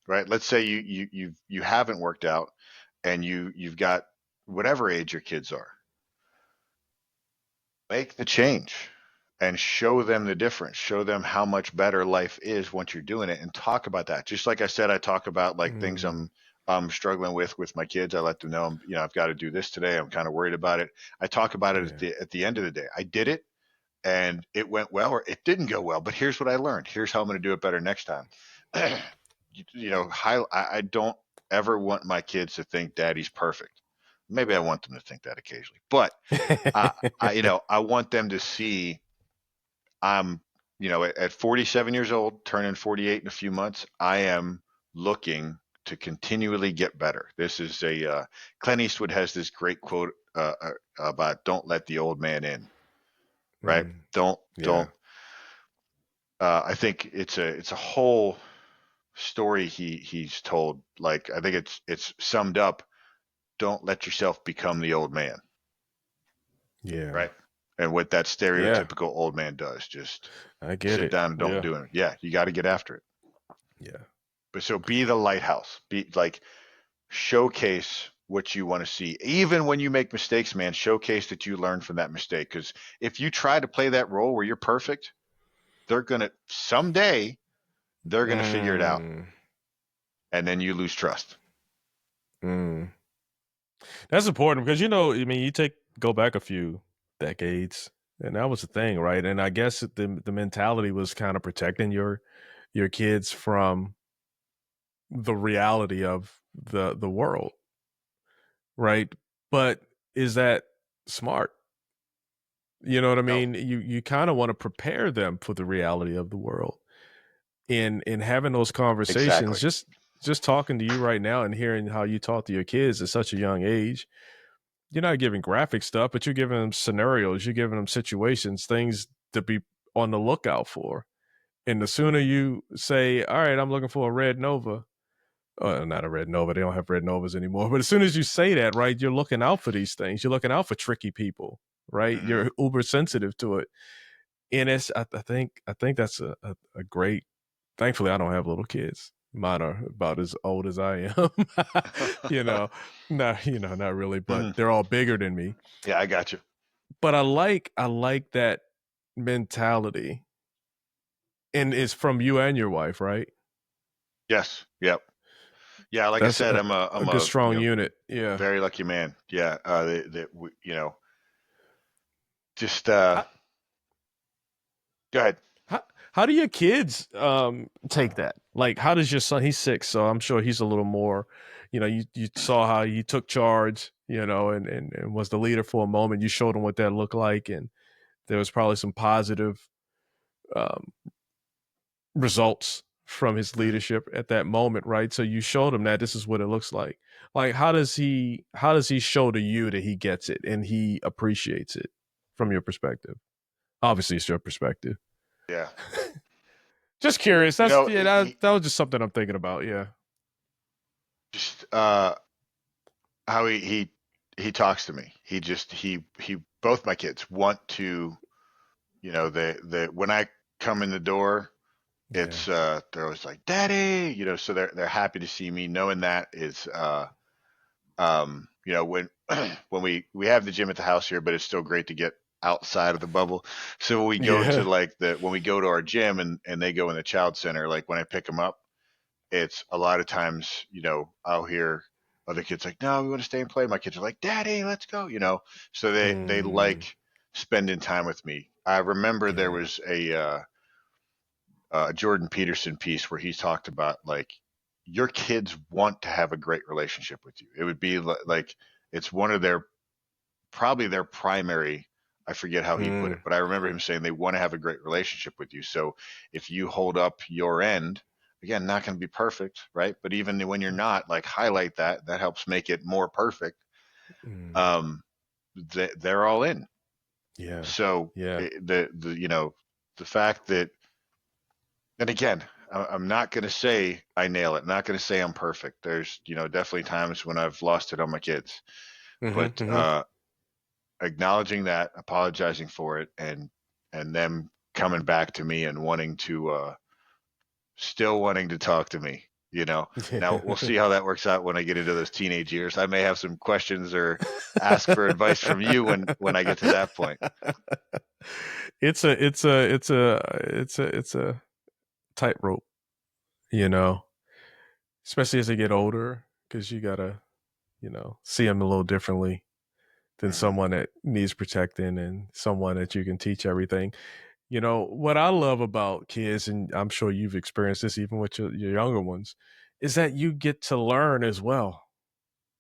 right? Let's say you haven't worked out and you've got whatever age your kids are. Make the change and show them the difference. Show them how much better life is once you're doing it, and talk about that. Just like I said, I talk about things I'm struggling with my kids. I let them know, I've got to do this today. I'm kind of worried about it. I talk about it at the end of the day. I did it and it went well, or it didn't go well, but here's what I learned. Here's how I'm going to do it better next time. I don't ever want my kids to think daddy's perfect. Maybe I want them to think that occasionally, but I want them to see I'm, at 47 years old, turning 48 in a few months, I am looking to continually get better. This is Clint Eastwood has this great quote about don't let the old man in, right? Don't. I think it's a whole story he's told. Like, I think it's summed up. Don't let yourself become the old man. Yeah. Right. And what that stereotypical old man does, just sit down and don't do it. Yeah. You got to get after it. Yeah. But so be the lighthouse, showcase what you want to see. Even when you make mistakes, man, showcase that you learn from that mistake. Because if you try to play that role where you're perfect, someday they're going to figure it out. And then you lose trust. That's important because, you go back a few decades and that was the thing, right? And I guess the mentality was kind of protecting your kids from the reality of the world, right? But is that smart? You know what I No, mean? You kind of want to prepare them for the reality of the world. In having those conversations, exactly. just talking to you right now and hearing how you talk to your kids at such a young age, you're not giving graphic stuff, but you're giving them scenarios, you're giving them situations, things to be on the lookout for. And the sooner you say, all right, I'm looking for a red Nova, not a red Nova, they don't have red Novas anymore. But as soon as you say that, right, you're looking out for these things. You're looking out for tricky people, right? Hmm. You're uber sensitive to it. And I think that's a great, thankfully I don't have little kids. Mine are about as old as I am. you know, not really, but Hmm. they're all bigger than me. Yeah, I got you. But I like that mentality. And it's from you and your wife, right? Yes. Yep. Yeah. Like I That's said, a I'm good a, strong unit. Yeah. very lucky man. Yeah. Just, How, go ahead. how do your kids take that? Like, how does your son? He's 6, so I'm sure he's a little more. You saw how he took charge, and was the leader for a moment. You showed him what that looked like, and there was probably some positive um, results from his Mhm. leadership at that moment, right? So you showed him that this is what it looks like. Like, how does he show to you that he gets it and he appreciates it from your perspective? Obviously, it's your perspective. Yeah. Just curious. You That's know, yeah. That was just something I'm thinking about. Yeah. just, how he talks to me. He both my kids want to, when I come in the door, Yeah. they're always like, "Daddy," so they're happy to see me. Knowing that is, when when we have the gym at the house here, but it's still great to get outside of the bubble. So when we go to Yeah. like when we go to our gym and they go in the child center, like when I pick them up, it's a lot of times, I'll hear other kids like, "No, we want to stay and play." My kids are like, "Daddy, let's go," So they Mm, like spending time with me. I remember there yeah. was a Jordan Peterson piece where he talked about like your kids want to have a great relationship with you. It would be like it's one of their probably their primary. I forget how he put it, Mm, but I remember him saying they want to have a great relationship with you. So if you hold up your end, again, not going to be perfect, right? But even when you're not, like highlight that. That helps make it more perfect. mm, Um, they're all in. yeah. So Yeah. the fact that, and again, I'm not going to say I nail it. I'm not going to say I'm perfect. There's definitely times when I've lost it on my kids, Hmm. but Hmm. acknowledging that, apologizing for it, and them coming back to me and wanting to still wanting to talk to me. Now we'll see how that works out when I get into those teenage years. I may have some questions or ask for advice from you when I get to that point. It's a tightrope, you know, especially as they get older, because you gotta, see them a little differently than Hmm. someone that needs protecting and someone that you can teach everything. What I love about kids, and I'm sure you've experienced this even with your younger ones, is that you get to learn as well.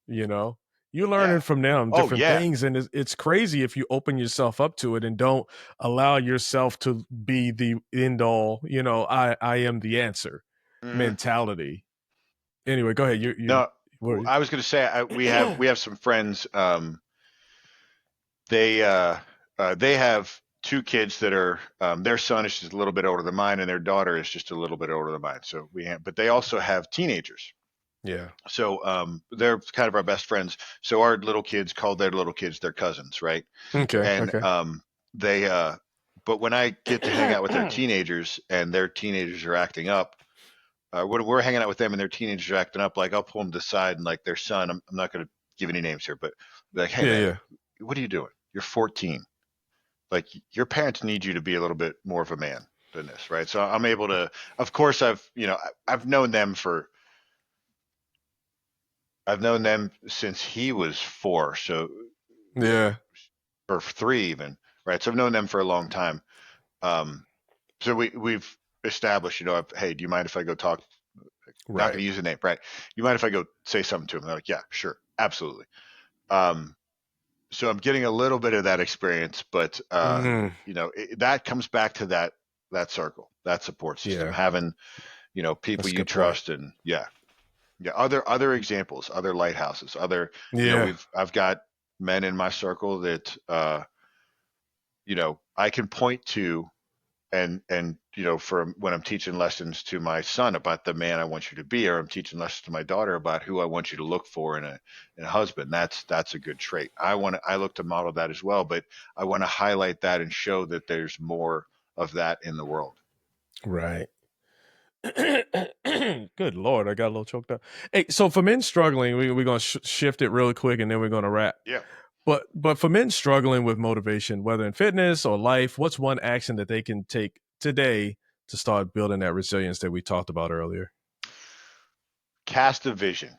You know, you're Yeah. learning from them Oh different yeah. things, and it's crazy if you open yourself up to it and don't allow yourself to be the end all. I am the answer Hmm. mentality. Anyway, go ahead. You No, what are you? I was going to say we have some friends. They they have two kids that are their son is just a little bit older than mine, and their daughter is just a little bit older than mine. So but they also have teenagers. Yeah. So they're kind of our best friends. So our little kids call their little kids their cousins, right? Okay. And Okay. they but when I get to hang out with their teenagers and their teenagers are acting up, when we're hanging out with them and their teenagers are acting up, like I'll pull them to the side and like their son, I'm not going to give any names here, but be like, "Hey Yeah. man, Yeah. what are you doing? You're 14. Like your parents need you to be a little bit more of a man than this, right?" So I'm able to, of course, I've known them since he was 4, so Yeah. or 3 even, right? So I've known them for a long time. Um, so we've established, hey, do you mind if I go talk Not going to use the name, right? You mind if I go say something to him? They're like, yeah, sure, absolutely. So I'm getting a little bit of that experience, but that comes back to that circle, that support system, having people you trust, and other examples, other lighthouses, I've got men in my circle that I can point to, and from when I'm teaching lessons to my son about the man I want you to be, or I'm teaching lessons to my daughter about who I want you to look for in a husband. That's a good trait. I look to model that as well, but I want to highlight that and show that there's more of that in the world. Right. Good Lord, I got a little choked up. Hey, so for men struggling, we're going to shift it really quick, and then we're going to wrap. Yeah. But for men struggling with motivation, whether in fitness or life, what's one action that they can take today to start building that resilience that we talked about earlier? Cast a vision,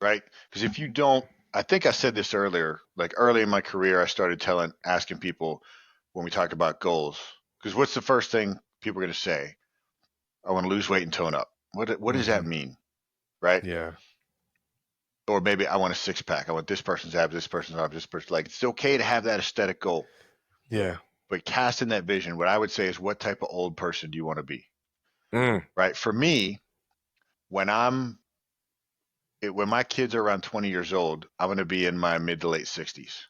right? Because if you don't, I think I said this earlier, like early in my career, I started asking people when we talk about goals, because what's the first thing people are going to say? I want to lose weight and tone up. What does that mean? Right? Yeah. Or maybe I want a six pack. I want this person's abs, this person's arms, this person. Like, it's okay to have that aesthetic goal. Yeah. But casting that vision, what I would say is, what type of old person do you want to be? Right? For me, when my kids are around 20 years old, I'm going to be in my mid to late 60s.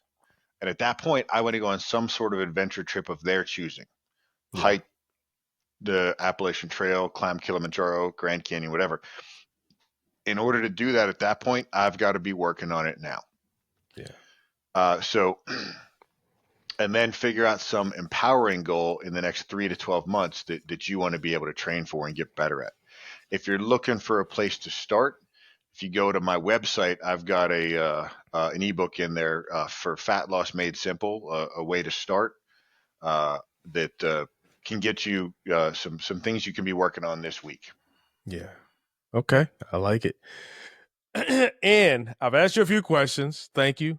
And at that point, I want to go on some sort of adventure trip of their choosing. Yeah. Hike the Appalachian Trail, climb Kilimanjaro, Grand Canyon, whatever. In order to do that at that point, I've got to be working on it now. Yeah. And then figure out some empowering goal in the next 3 to 12 months that you want to be able to train for and get better at. If you're looking for a place to start, if you go to my website, I've got an ebook in there for Fat Loss Made Simple, a way to start that can get you some things you can be working on this week. Yeah. Okay. I like it. And I've asked you a few questions. Thank you.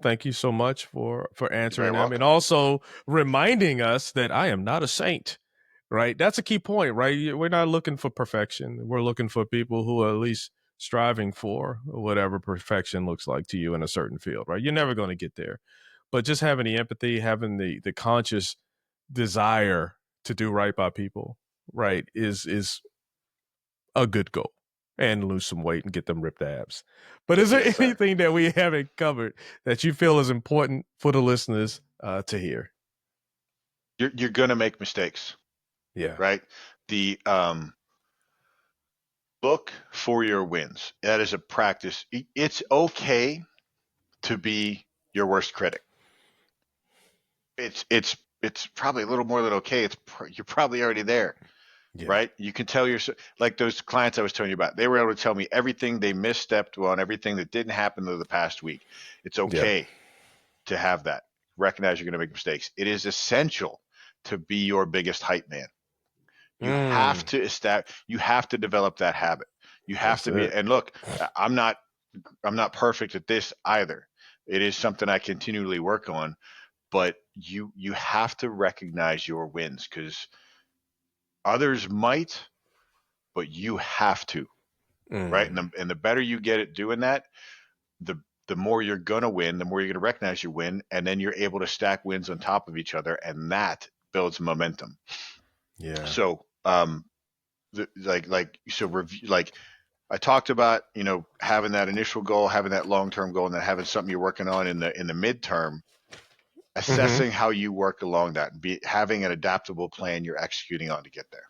Thank you so much for answering them, and also reminding us that I am not a saint, right? That's a key point, right? We're not looking for perfection. We're looking for people who are at least striving for whatever perfection looks like to you in a certain field, right? You're never going to get there, but just having the empathy, having the conscious desire to do right by people, right, is a good goal. And lose some weight and get them ripped abs. But is there anything that we haven't covered that you feel is important for the listeners to hear? You're going to make mistakes. Yeah. Right? The look for your wins. That is a practice. It's okay to be your worst critic. It's probably a little more than okay. You're probably already there. Yeah. Right? You can tell like those clients I was telling you about, they were able to tell me everything they misstepped on, everything that didn't happen to the past week. It's okay to have that. Recognize you're going to make mistakes. It is essential to be your biggest hype man. You have to develop that habit. You have to be, and look, I'm not perfect at this either. It is something I continually work on, but you have to recognize your wins, because others might, but you have to, right? And the better you get at doing that, the more you're going to win, the more you're going to recognize you win, and then you're able to stack wins on top of each other, and that builds momentum. Yeah. So, I talked about, having that initial goal, having that long-term goal, and then having something you're working on in the midterm, assessing how you work along that, and having an adaptable plan you're executing on to get there.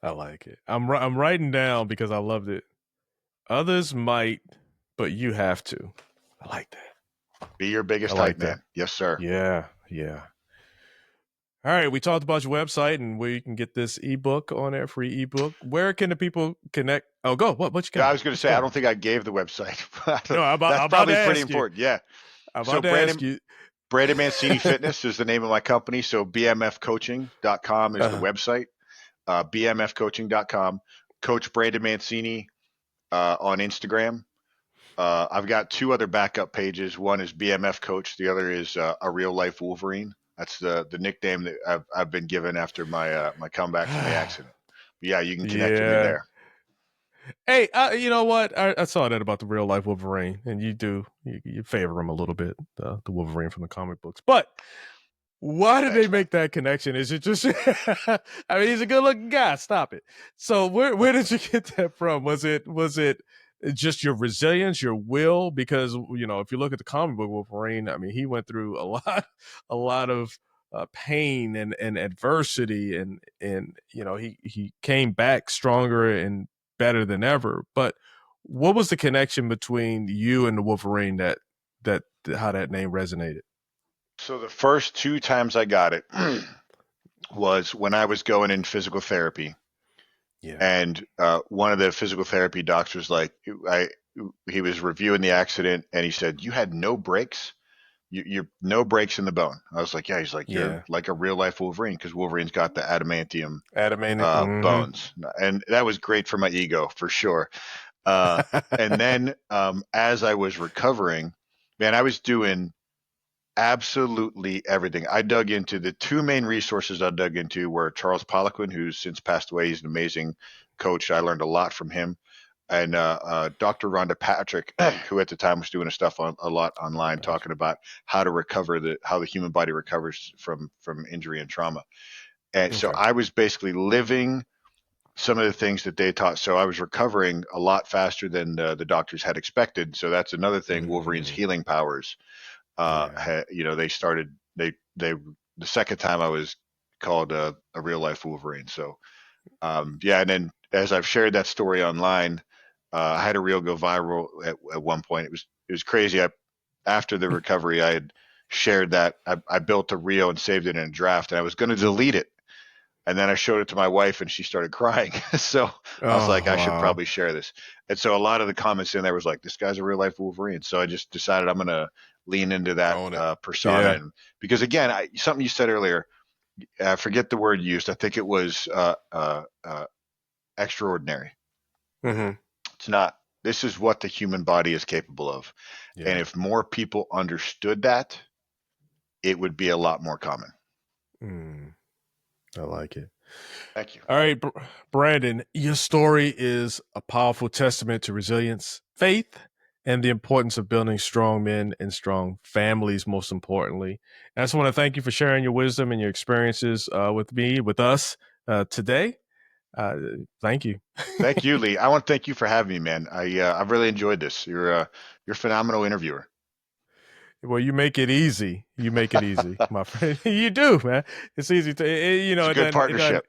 I like it. I'm writing down because I loved it. Others might, but you have to. I like that. Be your biggest hype man. Yes, sir. Yeah. Yeah. All right. We talked about your website and where you can get this ebook on there, free ebook. Where can the people connect? Oh, go. What you got? Yeah, I was going to say, I don't think I gave the website. No, that's probably pretty important. Yeah. I'm about to ask you. Brandon Mancine Fitness is the name of my company. So bmfcoaching.com is the website. bmfcoaching.com. Coach Brandon Mancini on Instagram. I've got 2 other backup pages. One is BMF Coach. The other is a Real Life Wolverine. That's the nickname that I've been given after my comeback from the accident. yeah, you can connect with me Yeah. there. Hey, you know what? I saw that about the real life Wolverine, and you favor him a little bit, the Wolverine from the comic books. But why did they Thanks, man. make that connection? Is it just? I mean, he's a good looking guy. Stop it. So where did you get that from? Was it just your resilience, your will? Because if you look at the comic book Wolverine, I mean, he went through a lot of pain and adversity, and he came back stronger and better than ever. But what was the connection between you and the Wolverine that how that name resonated? So the first 2 times I got it was when I was going in physical therapy. Yeah. And one of the physical therapy doctors, he was reviewing the accident, and he said, "You had no breaks. You're no breaks in the bone." I was like, "Yeah." He's like, "You're like a real life Wolverine, because Wolverine's got the adamantium bones," and that was great for my ego for sure. And then as I was recovering, man, I was doing absolutely everything. I dug into the 2 main resources. I dug into were Charles Poliquin, who's since passed away. He's an amazing coach. I learned a lot from him. And Dr. Rhonda Patrick, who at the time was doing a lot online, talking about how to recover how the human body recovers from injury and trauma. And so I was basically living some of the things that they taught. So I was recovering a lot faster than the doctors had expected. So that's another thing. Wolverine's healing powers. They started. They the second time I was called a real life Wolverine. So and then as I've shared that story online, I had a reel go viral at one point. It was crazy. After the recovery, I had shared that I built a reel and saved it in a draft, and I was going to delete it. And then I showed it to my wife, and she started crying. So I was like, I should probably share this. And so a lot of the comments in there was like, "This guy's a real life Wolverine." So I just decided I'm going to lean into that persona. Yeah. And because again, something you said earlier, I forget the word used. I think it was extraordinary. It's not. This is what the human body is capable of. And if more people understood that, it would be a lot more common. I like it. Thank you. All right, Brandon, your story is a powerful testament to resilience, faith, and the importance of building strong men and strong families, most importantly. And I just want to thank you for sharing your wisdom and your experiences with us today. Thank you. Thank you, Lee. I want to thank you for having me, man. I've really enjoyed this. You're a phenomenal interviewer. Well, you make it easy. You make it easy, my friend. You do, man. It's easy to, It's a good partnership.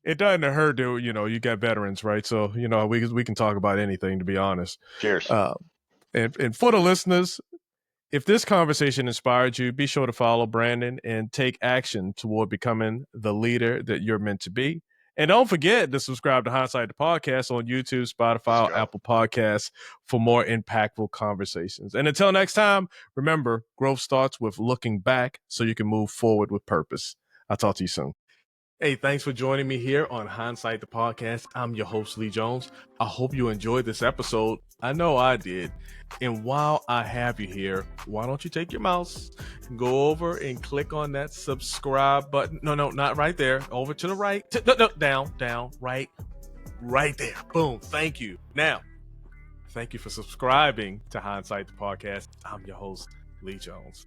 It doesn't hurt to, you got veterans, right? So, we can talk about anything, to be honest. Cheers. And for the listeners, if this conversation inspired you, be sure to follow Brandon and take action toward becoming the leader that you're meant to be. And don't forget to subscribe to Hindsight the Podcast on YouTube, Spotify, or Apple Podcasts for more impactful conversations. And until next time, remember, growth starts with looking back so you can move forward with purpose. I'll talk to you soon. Hey, thanks for joining me here on Hindsight the Podcast. I'm your host, Lee Jones. I hope you enjoyed this episode. I know I did. And while I have you here, why don't you take your mouse and go over and click on that subscribe button? No, not right there. Over to the right. Down, right there. Boom. Thank you. Now, thank you for subscribing to Hindsight the Podcast. I'm your host, Lee Jones.